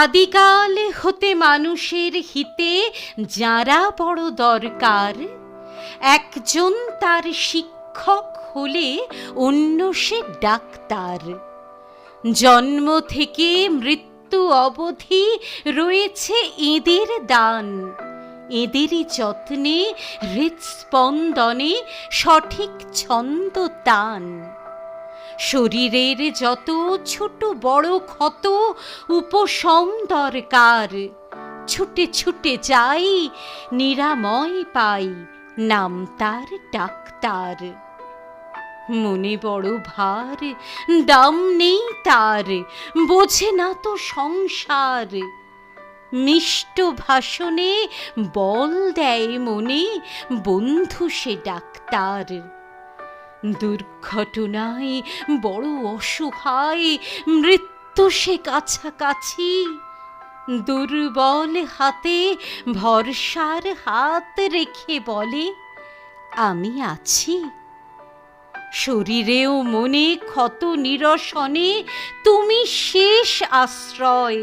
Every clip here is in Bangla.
আদিকাল হতে মানুষের হিতে যারা বড় দরকার, একজন তার শিক্ষক হলে অন্য সে ডাক্তার। জন্ম থেকে মৃত্যু অবধি রয়েছে এদের দান, এদেরই যত্নে হৃৎস্পন্দনে সঠিক ছন্দ তান। শরীরের যত ছোট বড় ক্ষত উপশম দরকার, ছুটে ছুটে যাই নিরাময় পাই, নাম তার ডাক্তার। মনে বড় ভার, দাম নেই তার, বোঝে না তো সংসার। মিষ্ট ভাষণে বল দেয় মনে, বন্ধু সে ডাক্তার। দুর্ঘটনায় বড় অসহায়, মৃত্যু সে কাছাকাছি। দুর্বল হাতে ভরসার হাত রেখে বলে, আমি আছি। শরীরে ও মনে ক্ষত নিরসনে তুমি শেষ আশ্রয়।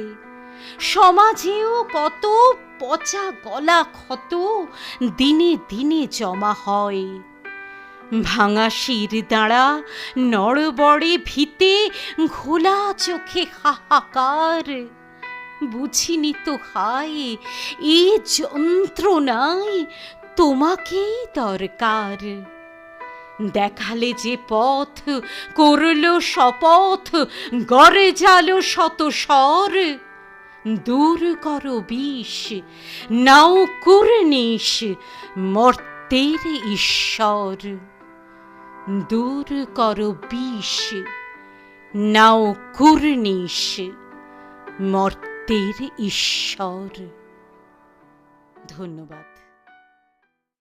সমাজেও কত পচা গলা ক্ষত দিনে দিনে জমা হয়। ভাঙা শির দাঁড়া নড়বড়ে ভিতে, ঘোলা চোখে হাহাকার। বুঝিনি তো হায় এ যন্ত্রণায় তোমাকেই দরকার। দেখালে যে পথ, করলো শপথ, গড়ে জালো শত স্বর। দূর করো বিষ, নাও কুর্নিশ, মর্তের ঈশ্বর। দূর করো বিষ, নাও কুর্নিশ, মর্তের ঈশ্বর। ধন্যবাদ।